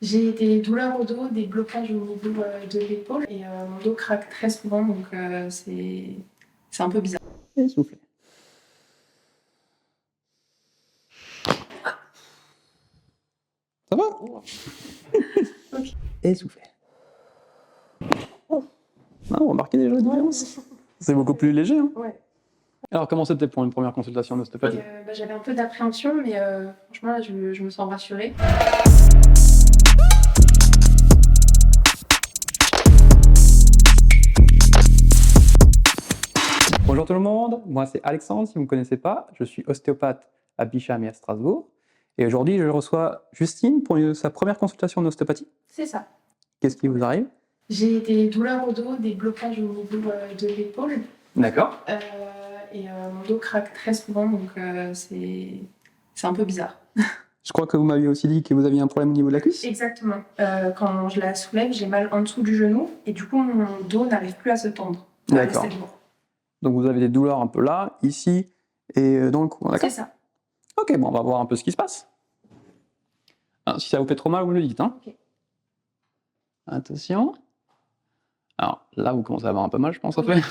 J'ai des douleurs au dos, des blocages au niveau de l'épaule et mon dos craque très souvent, donc c'est un peu bizarre. Et soufflez. Ça va? Ok. Et soufflez. Ah, vous remarquez déjà la différence? C'est beaucoup plus léger. Hein. Ouais. Alors, comment c'était pour une première consultation d'ostéopathie? J'avais un peu d'appréhension, mais franchement, là, je me sens rassurée. Bonjour tout le monde, moi c'est Alexandre, si vous ne me connaissez pas, je suis ostéopathe à Bicham et à Strasbourg. Et aujourd'hui, je reçois Justine pour sa première consultation d'ostéopathie. C'est ça. Qu'est-ce qui vous arrive? J'ai des douleurs au dos, des blocages au niveau de l'épaule. D'accord. Et mon dos craque très souvent, donc c'est un peu bizarre. Je crois que vous m'aviez aussi dit que vous aviez un problème au niveau de la cuisse. Exactement. Quand je la soulève, j'ai mal en dessous du genou et du coup, mon dos n'arrive plus à se tendre. D'accord. Donc vous avez des douleurs un peu là, ici et dans le cou. C'est ça. Ok, bon, on va voir un peu ce qui se passe. Alors, si ça vous fait trop mal, vous me le dites. Hein. Okay. Attention. Alors là, vous commencez à avoir un peu mal, je pense, en fait.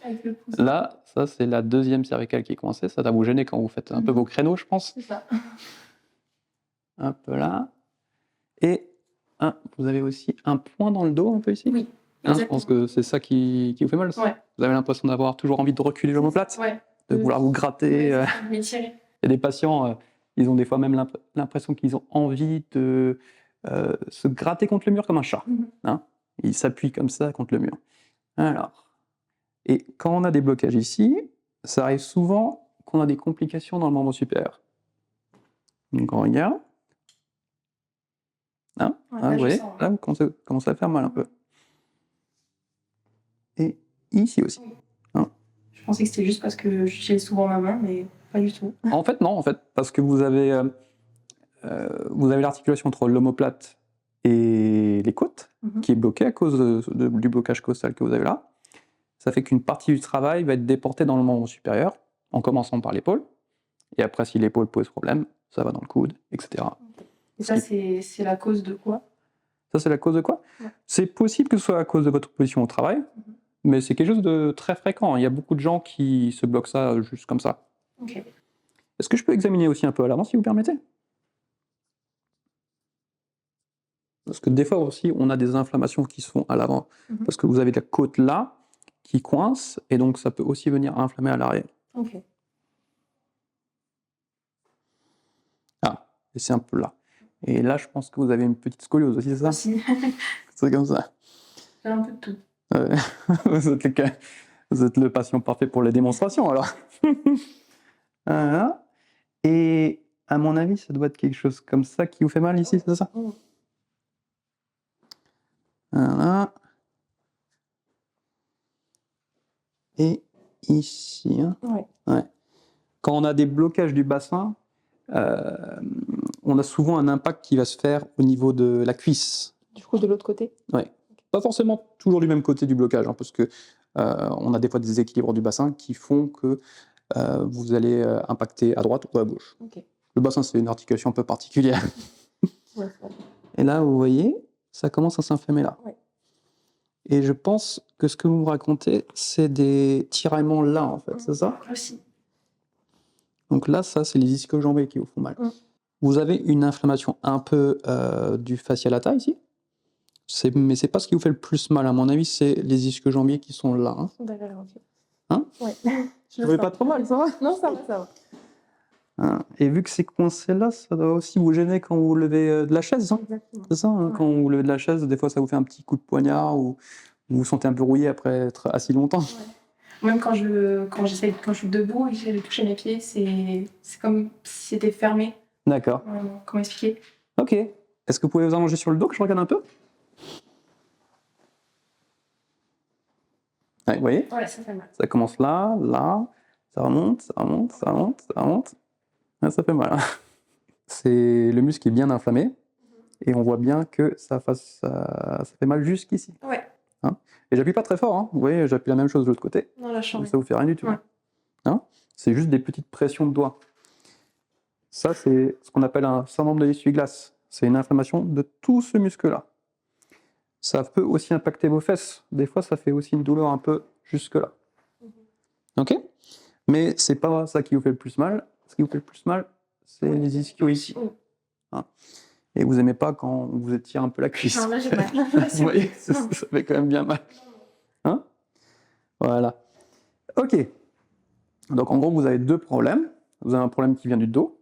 Avec le pouce. Là, ça, c'est la deuxième cervicale qui est coincée. Ça doit vous gêner quand vous faites un peu vos créneaux, je pense. C'est ça. Un peu là. Et vous avez aussi un point dans le dos, un peu ici. Oui. Je pense que c'est ça qui vous fait mal. Ouais. Vous avez l'impression d'avoir toujours envie de reculer l'omoplate, ouais. De vouloir vous gratter. M'étirer. Il y a des patients, ils ont des fois même l'impression qu'ils ont envie de se gratter contre le mur comme un chat. Hein, ils s'appuient comme ça contre le mur. Alors, et quand on a des blocages ici, ça arrive souvent qu'on a des complications dans le membre supérieur. Donc on regarde. Hein, vous voyez, là vous commencez à faire mal un peu. Et ici aussi. Hein. Je pensais que c'était juste parce que j'ai souvent ma main, mais pas du tout. En fait, non, parce que vous avez l'articulation entre l'omoplate et les côtes qui est bloquée à cause du blocage costal que vous avez là. Ça fait qu'une partie du travail va être déportée dans le membre supérieur, en commençant par l'épaule. Et après, si l'épaule pose problème, ça va dans le coude, etc. Et ça, c'est la cause de quoi? Ça, c'est la cause de quoi? C'est possible que ce soit à cause de votre position au travail, mais c'est quelque chose de très fréquent. Il y a beaucoup de gens qui se bloquent ça juste comme ça. Okay. Est-ce que je peux examiner aussi un peu à l'avant, si vous permettez? Parce que des fois aussi, on a des inflammations qui se font à l'avant. Parce que vous avez la côte là, qui coince, et donc ça peut aussi venir inflammer à l'arrière. Ok. Ah, et c'est un peu là. Et là, je pense que vous avez une petite scoliose aussi, c'est ça? Aussi. C'est comme ça. J'ai un peu de tout. Vous êtes le patient parfait pour les démonstrations, alors. Voilà. Et à mon avis, ça doit être quelque chose comme ça qui vous fait mal ici, c'est ça? Voilà. Et ici. Hein. Ouais. Quand on a des blocages du bassin, on a souvent un impact qui va se faire au niveau de la cuisse. Du coup, de l'autre côté? Oui. Pas forcément toujours du même côté du blocage, hein, parce que on a des fois des déséquilibres du bassin qui font que vous allez impacter à droite ou à gauche. Okay. Le bassin, c'est une articulation un peu particulière. Et là, vous voyez, ça commence à s'inflammer là. Ouais. Et je pense que ce que vous me racontez, c'est des tiraillements là, en fait, c'est ça? Aussi. Donc là, ça, c'est les ischio-jambiers qui vous font mal. Vous avez une inflammation un peu du fascia lata ici, mais c'est pas ce qui vous fait le plus mal, à mon avis, c'est les ischio-jambiers qui sont là. Hein. D'accord, ok. Hein? Ouais. Je ne pas trop mal, ça va? Non, ça va, ça va. Hein. Et vu que c'est coincé là, ça doit aussi vous gêner quand vous levez de la chaise. Hein. Exactement. C'est ça, hein, quand vous levez de la chaise, des fois ça vous fait un petit coup de poignard ou vous vous sentez un peu rouillé après être assis longtemps. Ouais. Même quand je suis debout et que j'essaie de toucher mes pieds, c'est comme si c'était fermé. D'accord. Comment expliquer? Ok. Est-ce que vous pouvez vous allonger sur le dos que je regarde un peu? Ouais, vous voyez? Ouais, ça fait mal. Ça commence là, là, ça remonte, ça remonte, ça remonte, ça remonte. Ouais, ça fait mal. Hein. C'est le muscle qui est bien inflammé et on voit bien que ça fait mal jusqu'ici. Ouais. Hein, et j'appuie pas très fort, hein. Vous voyez, j'appuie la même chose de l'autre côté. Non, là, ça vous fait rien du tout. Ouais. Hein, c'est juste des petites pressions de doigts. Ça, c'est ce qu'on appelle un syndrome de l'essuie-glace. c'est une inflammation de tout ce muscle-là. Ça peut aussi impacter vos fesses. Des fois, ça fait aussi une douleur un peu jusque-là. Ok? Mais c'est pas ça qui vous fait le plus mal. Ce qui vous fait le plus mal, c'est les ischios ici. Hein. Et vous aimez pas quand on vous étire un peu la cuisse. Non, là, j'ai mal. Vous voyez, ça fait quand même bien mal. Hein? Voilà. Ok. Donc en gros, vous avez deux problèmes. Vous avez un problème qui vient du dos,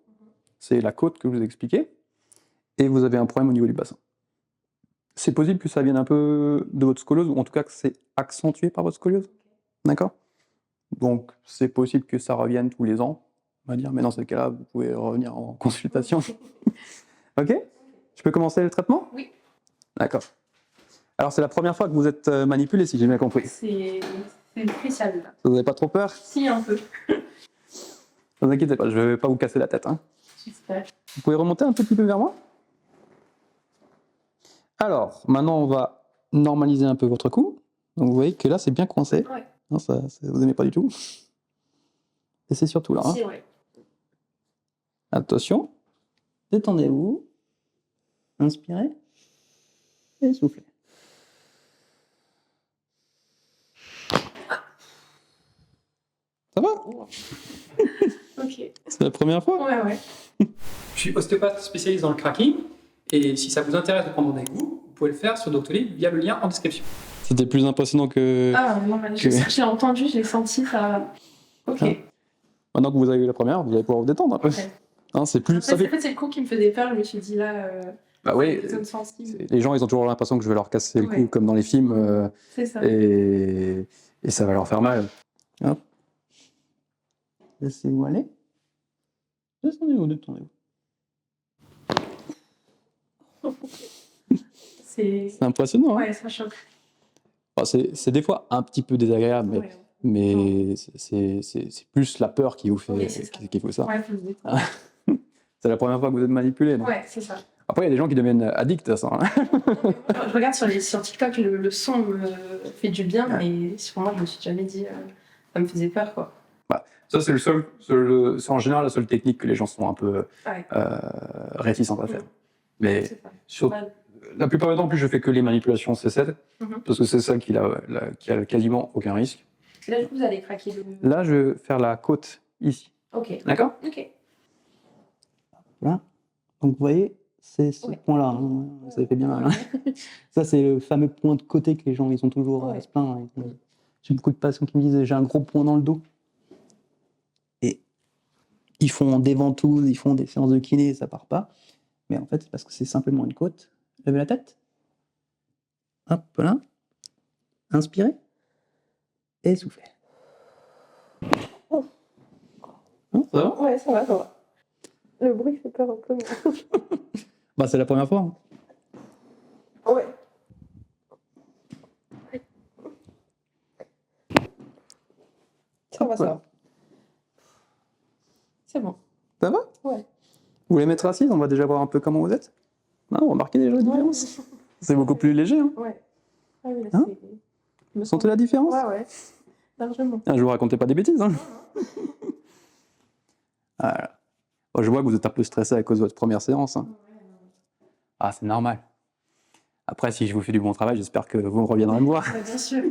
c'est la côte que je vous ai expliqué, et vous avez un problème au niveau du bassin. C'est possible que ça vienne un peu de votre scoliose, ou en tout cas que c'est accentué par votre scoliose. D'accord? Donc c'est possible que ça revienne tous les ans, on va dire, mais dans ce cas-là, vous pouvez revenir en consultation. Ok? Je peux commencer le traitement? Oui. D'accord. Alors c'est la première fois que vous êtes manipulé, si j'ai bien compris. C'est spécial, là. Vous n'avez pas trop peur? Si, un peu. Ne vous inquiétez pas, je ne vais pas vous casser la tête. Hein. J'espère. Vous pouvez remonter un tout petit peu vers moi? Alors, maintenant on va normaliser un peu votre cou. Donc vous voyez que là c'est bien coincé. Ouais. Non, vous n'aimez pas du tout. Et c'est surtout là. Hein. Si, ouais. Attention. Détendez-vous. Inspirez. Et soufflez. Ça va? Ok. C'est la première fois? Ouais, ouais. Je suis ostéopathe spécialiste dans le cracking. Et si ça vous intéresse de prendre rendez-vous, vous pouvez le faire sur Doctolib via le lien en description. C'était plus impressionnant que... Ah, non, je l'ai entendu, je l'ai senti, ça... Ok. Hein. Maintenant que vous avez eu la première, vous allez pouvoir vous détendre un peu. Ouais. Hein, c'est plus... En fait, c'est le coup qui me faisait peur, je me suis dit là... Bah oui, zone sensible. les gens ils ont toujours l'impression que je vais leur casser le cou comme dans les films C'est ça. et ça va leur faire mal. Hop. Laissez-vous aller. Détendez-vous, détendez-vous. C'est impressionnant. Hein. Ouais, ça choque. Enfin, c'est des fois un petit peu désagréable, mais c'est plus la peur qui vous fait, qui fait ça. Ouais, faut se détendre. C'est la première fois que vous êtes manipulé. Donc. Ouais, c'est ça. Après, il y a des gens qui deviennent addicts à ça. Hein. Je regarde sur TikTok, le son me fait du bien, mais sur moi, je me suis jamais dit... ça me faisait peur, quoi. Bah, ça, c'est c'est en général la seule technique que les gens sont un peu réticents à faire. Mais la plupart du temps, plus je fais que les manipulations C7, parce que c'est ça qui a quasiment aucun risque. Là, du coup, vous allez craquer le... Là, je vais faire la côte ici. Ok. D'accord? Ok. Voilà. Donc, vous voyez, c'est ce point-là. Hein. Ça fait bien mal. Hein. Ça, c'est le fameux point de côté que les gens ils ont toujours à se plaindre. J'ai beaucoup de patients qui me disent j'ai un gros point dans le dos. Et ils font des ventouses, ils font des séances de kiné, ça part pas. Mais en fait, c'est parce que c'est simplement une côte. Levez la tête. Hop, là. Inspirez. Et soufflez. Ça va? Ouais, ça va, ça va. Le bruit fait peur un peu. Bah, c'est la première fois. Hein. Ouais. Ça va, ça va. C'est bon. Ça va? Ouais. Vous voulez mettre assise? On va déjà voir un peu comment vous êtes. Non, remarquez déjà la différence. C'est beaucoup plus léger. Hein. Ouais. Ah oui, là, hein? Vous sentez la différence? Ouais, ouais. Largement. Ah, je vous racontais pas des bêtises. Hein. Voilà. Bon, je vois que vous êtes un peu stressé à cause de votre première séance. Hein. Ah, c'est normal. Après, si je vous fais du bon travail, j'espère que vous reviendrez me voir. Bien sûr.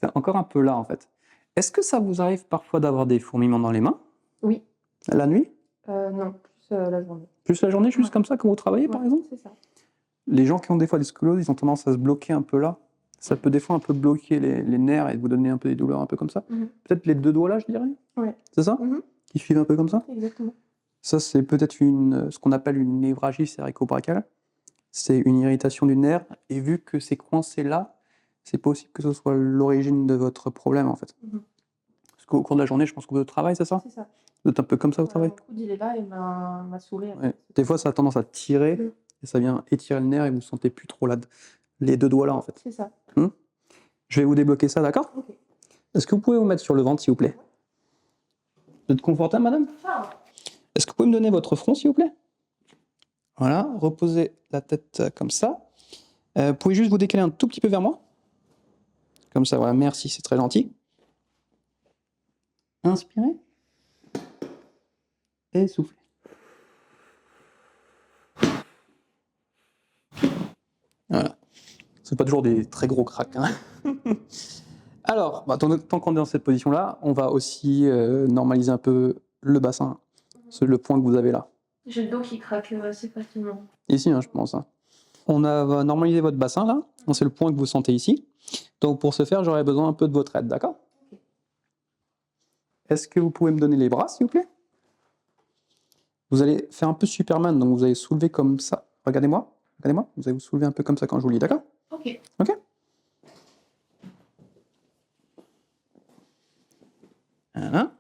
C'est encore un peu là, en fait. Est-ce que ça vous arrive parfois d'avoir des fourmillements dans les mains? Oui. La nuit? Non, plus la journée. Plus la journée, juste comme ça, quand vous travaillez, par exemple? C'est ça. Les gens qui ont des fois des scolioses, ils ont tendance à se bloquer un peu là. Ça peut des fois un peu bloquer les nerfs et vous donner un peu des douleurs un peu comme ça. Peut-être les deux doigts là, je dirais. Ouais. C'est ça? Qui suivent un peu comme ça? Exactement. Ça, c'est peut-être ce qu'on appelle une névralgie céréco-brachiale. C'est une irritation du nerf. Et vu que c'est coincé là, c'est possible que ce soit l'origine de votre problème, en fait. Parce qu'au cours de la journée, je pense que vous êtes au travail, c'est ça? C'est ça. Vous êtes un peu comme ça au travail? Mon coude, il est là et m'a saoulé. Ouais. Des fois, ça a tendance à tirer et ça vient étirer le nerf et vous ne sentez plus trop les deux doigts là, en fait. C'est ça. Je vais vous débloquer ça, d'accord? Est-ce que vous pouvez vous mettre sur le ventre, s'il vous plaît? Vous êtes confortable, madame? Est-ce que vous pouvez me donner votre front, s'il vous plaît? Voilà, reposez la tête comme ça. Vous pouvez juste vous décaler un tout petit peu vers moi? Comme ça, voilà, merci, c'est très gentil. Inspirez. Et soufflez. c'est pas toujours des très gros cracks. Hein. Alors, tant qu'on est dans cette position-là, on va aussi normaliser un peu le bassin, le point que vous avez là. J'ai le dos qui craque assez facilement. Ici, hein, je pense. Hein. Va normaliser votre bassin là. C'est le point que vous sentez ici. Donc pour ce faire, j'aurais besoin un peu de votre aide, d'accord? Est-ce que vous pouvez me donner les bras, s'il vous plaît? Vous allez faire un peu Superman, donc vous allez soulever comme ça. Regardez-moi. Vous allez vous soulever un peu comme ça quand je vous le dis, d'accord? Ok. Ok. Voilà.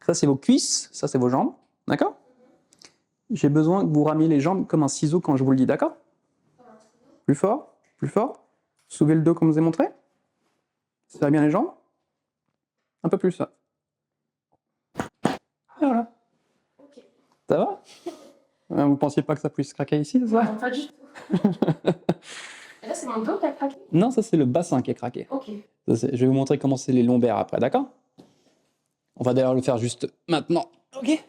Ça, c'est vos cuisses, ça, c'est vos jambes, d'accord? J'ai besoin que vous ramiez les jambes comme un ciseau quand je vous le dis, d'accord? Plus fort, plus fort. Soulevez le dos comme je vous ai montré. Serrez bien les jambes. Un peu plus, ça. Et voilà. Ok. Ça va? Vous pensiez pas que ça puisse craquer ici, ça? Non, pas du tout. Et là, c'est mon dos qui a craqué? Non, ça, c'est le bassin qui a craqué. Ok. Je vais vous montrer comment c'est les lombaires après, d'accord? On va d'ailleurs le faire juste maintenant. Ok.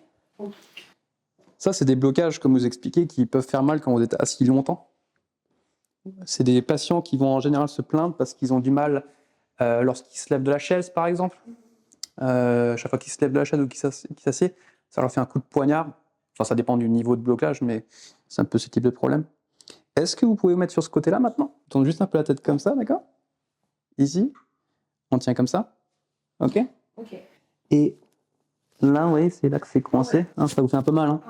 Ça, c'est des blocages, comme vous expliquez, qui peuvent faire mal quand vous êtes assis longtemps. C'est des patients qui vont en général se plaindre parce qu'ils ont du mal lorsqu'ils se lèvent de la chaise, par exemple. Chaque fois qu'ils se lèvent de la chaise ou qu'ils s'assiedent, ça leur fait un coup de poignard. Enfin, ça dépend du niveau de blocage, mais c'est un peu ce type de problème. Est-ce que vous pouvez vous mettre sur ce côté-là maintenant? Tourne juste un peu la tête comme ça, d'accord? Ici. On tient comme ça. Ok? Ok. Et là, vous voyez, c'est là que c'est coincé. Ouais. Hein, ça vous fait un peu mal. Hein?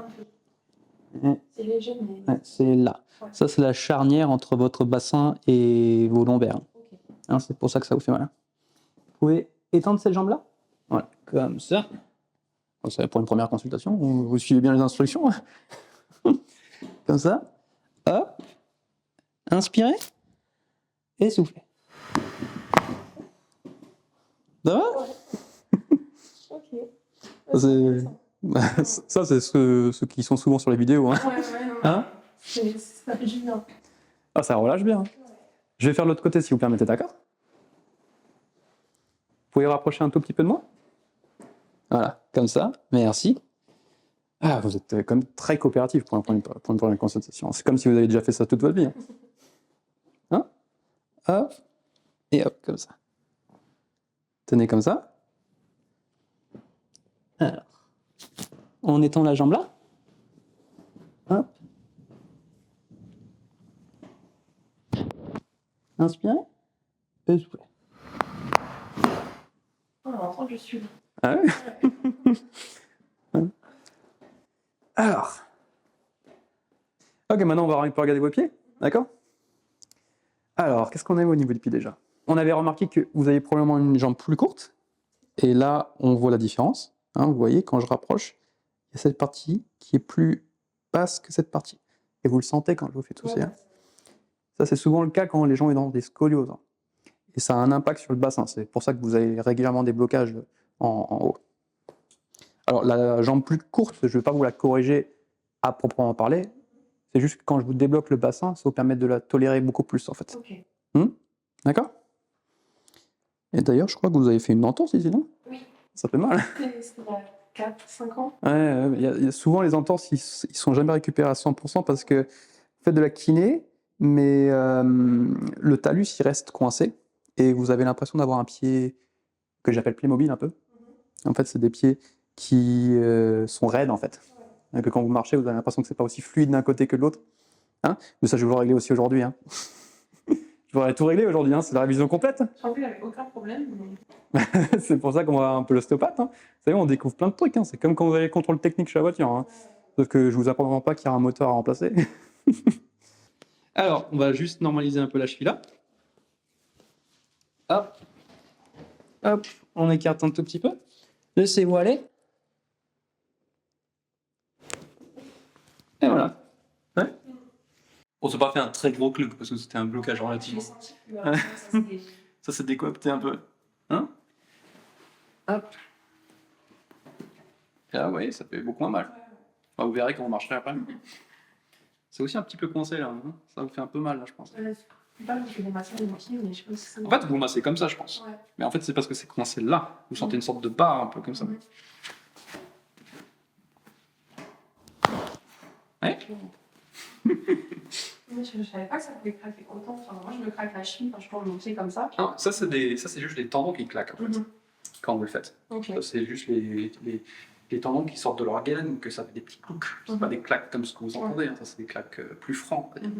C'est léger, mais... Ouais, c'est là. Ouais. Ça, c'est la charnière entre votre bassin et vos lombaires. Okay. Hein, c'est pour ça que ça vous fait mal. Vous pouvez étendre cette jambe-là. Voilà, comme ça. Donc, c'est pour une première consultation. Vous suivez bien les instructions. Comme ça. Hop. Inspirez. Et soufflez. Ça va? Ouais. Ok. Ça, c'est ceux qui sont souvent sur les vidéos. Hein. Ouais, non. Hein? Ça fait du bien. Ah, ça relâche bien. Hein. Je vais faire l'autre côté si vous permettez, d'accord? Vous pouvez rapprocher un tout petit peu de moi? Voilà, comme ça. Merci. Ah, vous êtes quand même très coopératif pour une première consultation. C'est comme si vous avez déjà fait ça toute votre vie. Hein? Hop. Et hop, comme ça. Tenez comme ça. Alors. On étend la jambe là. Hop. Inspirez. Et soufflez. On entend que je suis là. Ah ouais? Alors. Ok, maintenant on va un peu regarder vos pieds. D'accord? Alors, qu'est-ce qu'on a au niveau des pieds déjà? On avait remarqué que vous avez probablement une jambe plus courte. Et là, on voit la différence. Hein, vous voyez, quand je rapproche, il y a cette partie qui est plus basse que cette partie. Et vous le sentez quand je vous fais tousser. Hein. Ça, c'est souvent le cas quand les gens sont dans des scolioses. Hein. Et ça a un impact sur le bassin. C'est pour ça que vous avez régulièrement des blocages en haut. Alors, la jambe plus courte, je ne vais pas vous la corriger à proprement parler. C'est juste que quand je vous débloque le bassin, ça vous permet de la tolérer beaucoup plus, en fait. Ok. D'accord? Et d'ailleurs, je crois que vous avez fait une entorse ici, non? Oui. Ça fait mal. C'était il y a 4-5 ans. Ouais, souvent les entorses, ils sont jamais récupérés à 100% parce que vous faites de la kiné, mais le talus, il reste coincé et vous avez l'impression d'avoir un pied que j'appelle Playmobil un peu. En fait, c'est des pieds qui sont raides, en fait. Ouais. Que quand vous marchez, vous avez l'impression que c'est pas aussi fluide d'un côté que de l'autre. Hein, mais ça, je vais vous le régler aussi aujourd'hui. Hein. Je voudrais tout régler aujourd'hui, hein. C'est la révision complète. J'en ai avec aucun problème. Mais... c'est pour ça qu'on va un peu l'ostéopathe. Hein. Vous savez, on découvre plein de trucs. Hein. C'est comme quand vous avez le contrôle technique chez la voiture. Hein. Sauf que je vous apprends pas qu'il y a un moteur à remplacer. Alors, on va juste normaliser un peu la cheville là. Hop. Hop. On écarte un tout petit peu. Laissez-vous aller. Et voilà. Ouais. On s'est pas fait un très gros club parce que c'était un blocage relativement. Ça s'est décoapté un peu. Hein? Hop. Et là, vous voyez, ça fait beaucoup moins mal. Enfin, vous verrez quand on marcherait après. C'est aussi un petit peu coincé là. Hein? Ça vous fait un peu mal là, je pense. En fait, vous massez comme ça, je pense. Ouais. Mais en fait, c'est parce que c'est coincé là. Vous sentez une sorte de barre un peu comme ça. Ouais. Mais je savais pas que ça pouvait craquer autant. Enfin, moi, je me craque la cheville quand je prends mon pied comme ça. Non, ça c'est juste les tendons qui claquent en fait, quand vous le faites. Ok. Ça, c'est juste les tendons qui sortent de l'organe, que ça fait des petits coups. C'est pas des claques comme ce que vous entendez, hein. Ça c'est des claques plus francs. On va dire.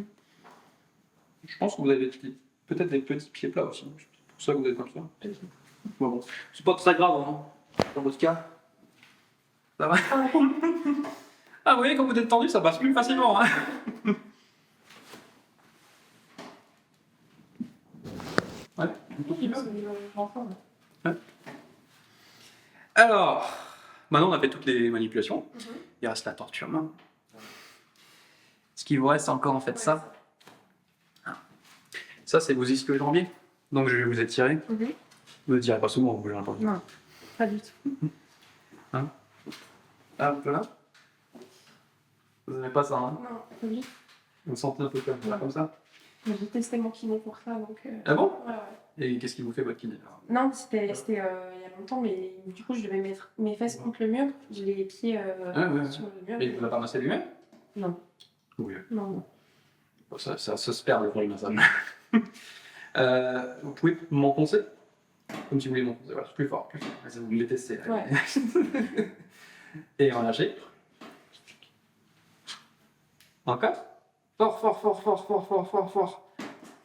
Je pense que vous avez peut-être des petits pieds plats aussi. C'est pour ça que vous êtes comme ça. Bon, c'est pas très grave, hein, dans votre cas. Ça va. Ah, vous voyez, quand vous êtes tendu, ça passe plus facilement. Hein. Ouais, Alors, maintenant on a fait toutes les manipulations. Il reste la torture main. Ce qui vous reste encore en fait ça. Ça c'est vos ischio-jambiers. Donc je vais vous étirer. Vous ne tirez pas souvent, vous bougez un peu. Non, pas du tout. Hein? Hop là. Vous n'aimez pas ça, hein? Non, pas du tout. Vous sentez un peu comme ça? J'ai testé mon kiné pour ça, donc... Ah bon? Ouais. Et qu'est-ce qui vous fait votre kiné? Non, c'était il y a longtemps, mais du coup, je devais mettre mes fesses contre le mur. J'ai les pieds sur le mur. Mais il vous a pas massé lui-même? Non. Oui. Non. Bon, ça se perd pour le massage. Vous pouvez m'enfoncer? Comme si vous voulez m'enfoncer. Voilà, plus fort, plus fort. Vas-y, vous le testez. Ouais. Et relâchez. Encore. Fort.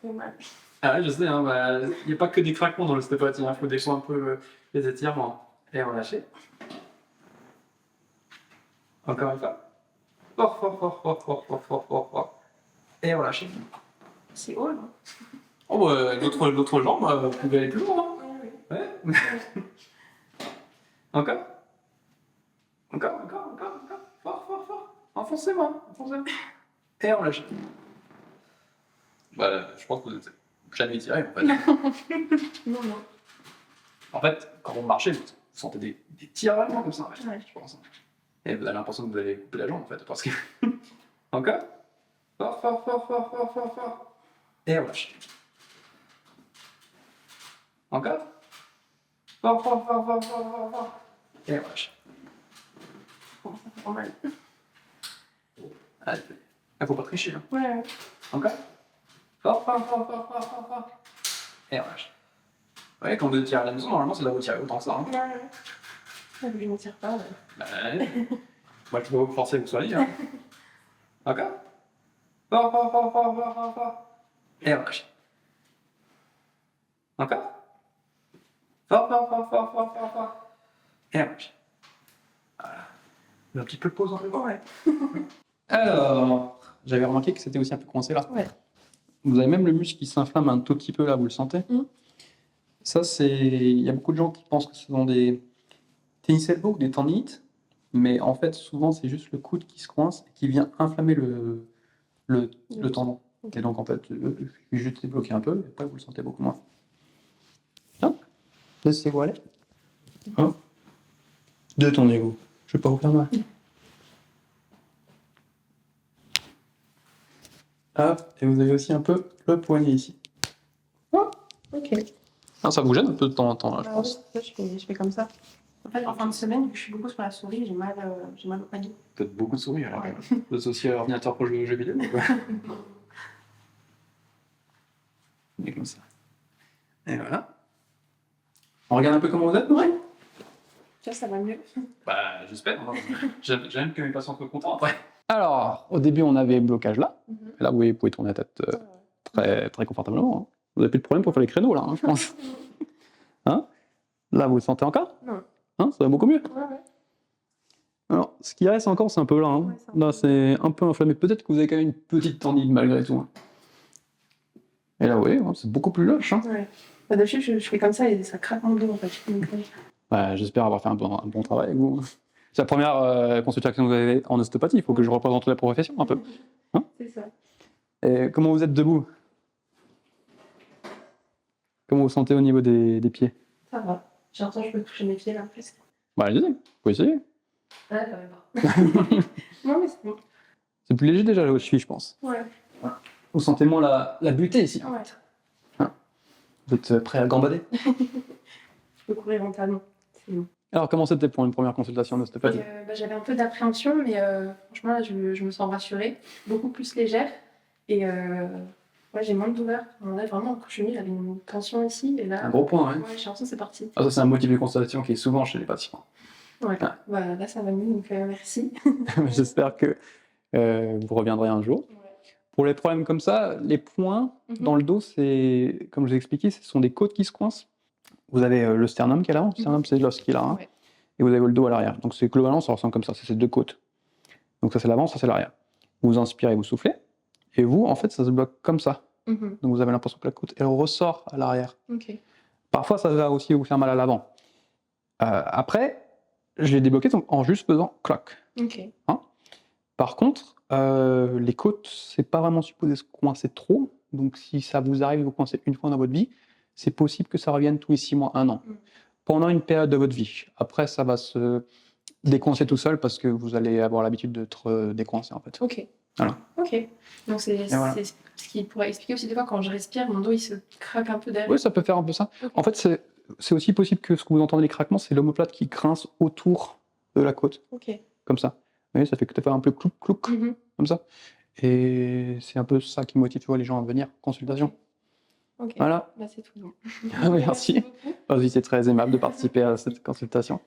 C'est mal. Ah ouais, je sais, hein, il n'y a pas que des craquements dans l'ostéopathie, il faut des fois un peu les étirements. Et relâchez. Encore une fois. Fort. Et relâchez. C'est haut, non? Oh, l'autre jambe, vous pouvez aller plus loin. Hein. Oui. Ouais. Encore. Fort. Enfoncez-moi. Et relâchez. Je pense que vous n'êtes jamais tiré en fait. Non. En fait, quand vous marchez, vous sentez des tiraillements comme ça, Ouais. je pense. Et vous avez l'impression que vous allez couper la jambe en fait, parce que. Encore. Fort. Et relâchez. Encore. Fort. Et relâchez. Bon, ça fait pas mal. Allez, il faut pas tricher. Hein. Ouais. Encore. Fort. Et relâche. Ouais, quand vous tirez à la maison, normalement, c'est là où vous tirez autant que ça. Hein. Ouais. Je ne tire pas. Ouais. Moi, je peux vous forcer que vous soyez. Hein. Encore. Fort. Et relâche. Encore. Fort. Et relâche. Voilà. Un petit peu de pause en fait. Ouais. Alors, j'avais remarqué que c'était aussi un peu coincé là. Ouais. Vous avez même le muscle qui s'inflamme un tout petit peu là, vous le sentez? Ça, c'est. Il y a beaucoup de gens qui pensent que ce sont des tennis elbow ou des tendinites, mais en fait, souvent, c'est juste le coude qui se coince et qui vient inflammer le tendon. Ok. Et donc, en fait, il suffit juste de bloquer un peu et après, vous le sentez beaucoup moins. Hop, laissez-vous aller. Hop. Détendez-vous. Je vais pas vous faire mal. Hop, et vous avez aussi un peu le poignet ici. Hop. Ok. Ah, ça vous gêne un peu de temps en temps, là, je pense. Ouais, je fais comme ça. En fait, en fin de semaine, vu que je suis beaucoup sur la souris, j'ai mal au poignet. Peut-être beaucoup de souris alors. Ouais. Vous associez à l'ordinateur pour jouer aux jeux vidéo ou quoi? Et comme ça. Et voilà. On regarde un peu comment vous êtes, ouais. Ça va mieux. Bah, j'espère. J'aime que mes patients soient contents après. Alors, au début, on avait blocage là. Et là, vous pouvez tourner la tête très confortablement. Hein. Vous n'avez plus de problème pour faire les créneaux là, hein, je pense. Hein? Là, vous le sentez encore? Non. Hein, ça va beaucoup mieux. Ouais. Alors, ce qui reste encore, c'est un peu là. Hein. Ouais, Là, c'est un peu inflammé. Peut-être que vous avez quand même une petite tendine malgré tout. Hein. Et là, vous voyez, c'est beaucoup plus lâche. Hein. Ouais. Bah, d'habitude, je fais comme ça et ça craque mon dos en fait. Donc, Bah, j'espère avoir fait un bon travail avec vous. C'est la première consultation que vous avez en ostéopathie. Il faut que je représente la profession un peu. Hein? C'est ça. Et comment vous êtes debout? Comment vous sentez au niveau des pieds? Ça va. J'ai l'impression que je peux toucher mes pieds là presque. Bah, allez-y, vous pouvez essayer. Ouais, quand même pas. Non, mais c'est bon. C'est plus léger déjà, votre cheville, je pense. Ouais. Vous sentez moins la butée ici. Ouais. Vous êtes prêt à gambader? Je peux courir en talons. C'est bon. Alors, comment c'était pour une première consultation d'ostéopathie? J'avais un peu d'appréhension, mais franchement, là, je me sens rassurée, beaucoup plus légère. Et ouais, j'ai moins de douleur. Là, vraiment, quand je suis venue, j'avais une tension ici. Et là, Un gros point, ouais, j'ai l'impression que c'est parti. Ah, ça, c'est un motif de constatation qui est souvent chez les patients. Ouais, Ah. bah, là, ça va mieux, donc merci. J'espère que vous reviendrez un jour. Ouais. Pour les problèmes comme ça, les points dans le dos, c'est, comme je vous ai expliqué, ce sont des côtes qui se coincent. Vous avez le sternum qui est là. Le sternum, c'est l'os qui est là. Hein. Ouais. Et vous avez le dos à l'arrière. Donc, c'est globalement, ça ressemble comme ça. C'est ces deux côtes. Donc, ça, c'est l'avant, ça, c'est l'arrière. Vous inspirez, vous soufflez. Et vous, en fait, ça se bloque comme ça. Donc, vous avez l'impression que la côte, elle ressort à l'arrière. Ok. Parfois, ça va aussi vous faire mal à l'avant. Après, je l'ai débloqué en juste faisant cloc. Ok. Hein. Par contre, les côtes, c'est pas vraiment supposé se coincer trop. Donc, si ça vous arrive de vous coincer une fois dans votre vie, c'est possible que ça revienne tous les 6 mois, 1 an. Pendant une période de votre vie. Après, ça va se décoincer tout seul parce que vous allez avoir l'habitude d'être décoincé, en fait. Ok. Voilà. Ok. Donc, voilà. c'est ce qui pourrait expliquer aussi des fois quand je respire, mon dos il se craque un peu derrière. Oui, ça peut faire un peu ça. Ok. En fait, c'est aussi possible que ce que vous entendez les craquements, c'est l'omoplate qui grince autour de la côte. Ok. Comme ça. Vous voyez, ça fait que tu fais un peu clouc, clouc, comme ça. Et c'est un peu ça qui motive les gens à venir en consultation. Ok. Voilà. Bah, c'est tout bon. Merci. Merci beaucoup. Vas-y, c'est très aimable de participer à cette consultation.